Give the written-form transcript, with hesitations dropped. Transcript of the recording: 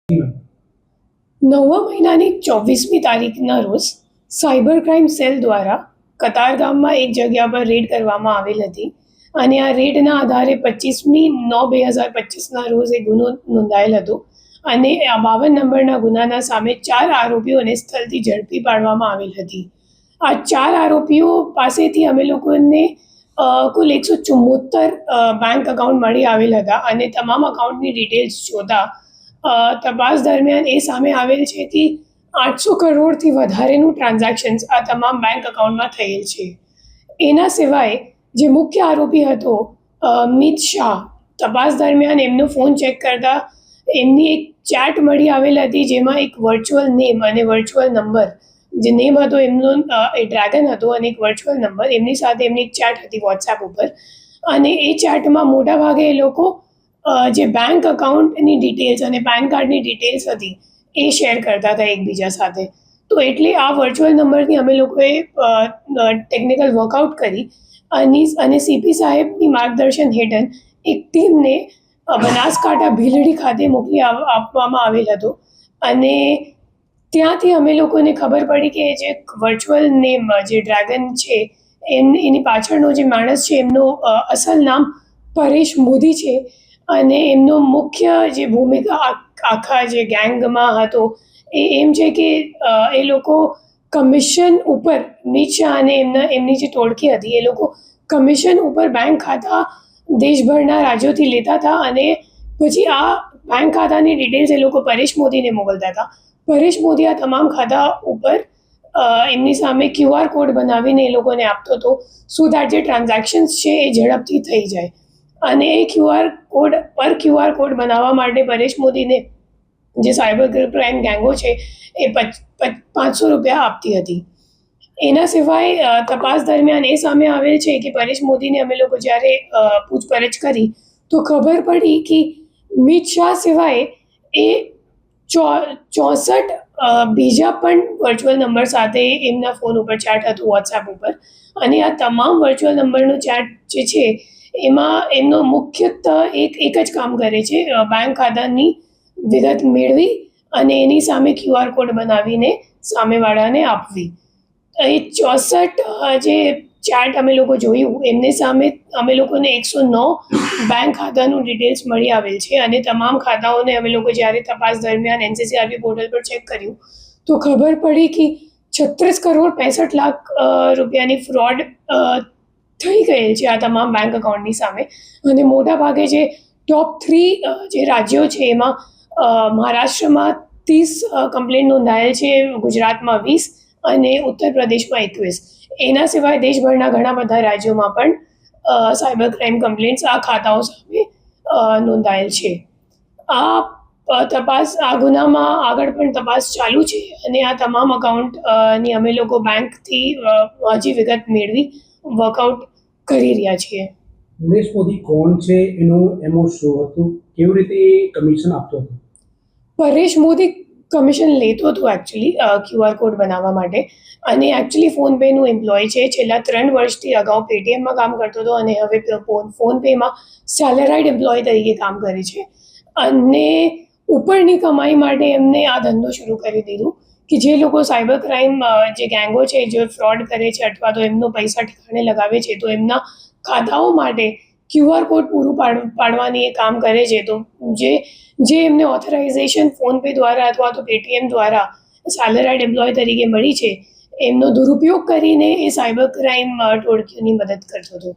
9મા મહિનાની 24મી તારીખના રોજ સાયબર ક્રાઇમ સેલ દ્વારા કતારગામમાં એક જગ્યા પર રેડ કરવામાં આવેલ હતી અને આ રેડના આધારે 25/9/2025ના રોજ એક ગુનો નોંધાયેલ હતો અને આ 52 નંબરના ગુનાના સામે 4 આરોપીઓને સ્થળથી ઝડપી પાડવામાં આવેલ હતી. આ 4 આરોપીઓ પાસેથી અમે લોકોને કુલ 174 બેંક એકાઉન્ટ મળી આવેલ હતા અને તમામ એકાઉન્ટની ડિટેલ્સ જોતા તપાસ દરમિયાન એ સામે આવેલ છે કે 800 કરોડથી વધારેનું ટ્રાન્ઝેક્શન્સ આ તમામ બેંક એકાઉન્ટમાં થયેલ છે. એના સિવાય જે મુખ્ય આરોપી હતો મિત શાહ, તપાસ દરમિયાન એમનો ફોન ચેક કરતા એમની એક ચેટ મળી આવેલ હતી જેમાં એક વર્ચ્યુઅલ નેમ અને વર્ચ્યુઅલ નંબર, જે નેમ હતો એમનો એ ડ્રેગન હતો અને એક વર્ચ્યુઅલ નંબર, એમની સાથે એમની એક ચેટ હતી વોટ્સએપ ઉપર અને એ ચેટમાં મોટાભાગે એ લોકો જે બેંક એકાઉન્ટની ડિટેલ્સ અને પેન કાર્ડની ડિટેલ્સ હતી એ શેર કરતા હતા એકબીજા સાથે. તો એટલે આ વર્ચ્યુઅલ નંબરથી અમે લોકોએ ટેકનિકલ વર્કઆઉટ કરી અને સીપી સાહેબની માર્ગદર્શન હેઠળ એક ટીમને બનાસકાંઠા ભીલડી ખાતે મોકલી આપવામાં આવેલ હતો અને ત્યાંથી અમે લોકોને ખબર પડી કે જે વર્ચ્યુઅલ નેમ જે ડ્રેગન છે એની પાછળનો જે માણસ છે એમનો અસલ નામ પરેશ મોદી છે અને એમનો મુખ્ય જે ભૂમિકા આખા જે ગેંગમાં હતો એ એમ છે કે એ લોકો કમિશન ઉપર મિત શાહ અને એમની જે ટોળકી હતી એ લોકો કમિશન ઉપર બેંક ખાતા દેશભરના રાજ્યોથી લેતા હતા અને પછી આ બેંક ખાતાની ડિટેલ્સ એ લોકો પરેશ મોદીને મોકલતા હતા. પરેશ મોદી આ તમામ ખાતા ઉપર એમની સામે QR કોડ બનાવીને એ લોકોને આપતો હતો સો દેટ જે ટ્રાન્ઝેક્શન્સ છે એ ઝડપથી થઈ જાય અને એ QR કોડ બનાવવા માટે પરેશ મોદીને જે સાયબર ક્રાઇમ ગેંગો છે એ 500 રૂપિયા આપતી હતી. એના સિવાય તપાસ દરમિયાન એ સામે આવેલ છે કે પરેશ મોદીને અમે લોકો જ્યારે પૂછપરછ કરી તો ખબર પડી કે મિત શાહ સિવાય એ 64 બીજા પણ વર્ચ્યુઅલ નંબર સાથે એમના ફોન ઉપર ચેટ હતું વોટ્સએપ ઉપર અને આ તમામ વર્ચ્યુઅલ નંબરનો ચેટ જે છે એમાં એમનો મુખ્યત્વ એક જ કામ કરે છે, બેંક ખાતાની વિગત મેળવી અને એની સામે QR કોડ બનાવીને સામેવાળાને આપવી. એ 64 જે ચેટ અમે લોકો જોયું એમની સામે અમે લોકોને 109 બેંક ખાતાનું ડિટેલ્સ મળી આવેલ છે અને તમામ ખાતાઓને અમે લોકો જ્યારે તપાસ દરમિયાન NCCRB પોર્ટલ પર ચેક કર્યું તો ખબર પડી કે 36 કરોડ 65 લાખ રૂપિયાની ફ્રોડ થઈ ગયેલ છે આ તમામ બેંક એકાઉન્ટની સામે અને મોટાભાગે જે ટોપ 3 જે રાજ્યો છે એમાં મહારાષ્ટ્રમાં 30 કમ્પ્લેન્ટ નોંધાયેલ છે, ગુજરાતમાં 20 અને ઉત્તર પ્રદેશમાં 21. એના સિવાય દેશભરના ઘણા બધા રાજ્યોમાં પણ સાયબર ક્રાઇમ કમ્પ્લેન્ટ્સ આ ખાતાઓ સામે નોંધાયેલ છે. આ ગુનામાં આગળ પણ તપાસ ચાલુ છે અને આ તમામ અકાઉન્ટની અમે લોકો બેંકથી હજી વિગત મેળવી વર્કઆઉટ કરી રહ્યા છીએ. પરેશ મોદી કોણ છે, એનું એમો શું હતું, કેવી રીતે કમિશન આપતો હતો? પરેશ મોદી કમિશન લેતો હતો એકચ્યુઅલી QR કોડ બનાવવા માટે અને એકચ્યુઅલી ફોનપેનું એમ્પ્લોય છે. છેલ્લા 3 વર્ષથી અગાઉ પેટીએમમાં કામ કરતો હતો અને હવે ફોનપેમાં સેલેરાઇડ એમ્પ્લોય તરીકે કામ કરે છે અને ઉપરની કમાઈ માટે એમને આ ધંધો શરૂ કરી દીધું કે જે લોકો સાયબર ક્રાઇમ જે ગેંગો છે જે ફ્રોડ કરે છે અથવા તો એમનો પૈસા ઠેકાણે લગાવે છે તો એમના ખાતાઓ માટે QR કોડ પૂરું પાડવાની એ કામ કરે છે. તો જે એમને ઓથોરાઇઝેશન ફોનપે દ્વારા અથવા તો પેટીએમ દ્વારા સેલેરાઇડ એમ્પ્લોય તરીકે મળી છે એમનો દુરુપયોગ કરીને એ સાયબર ક્રાઇમ ટોળકીઓની મદદ કરતો હતો.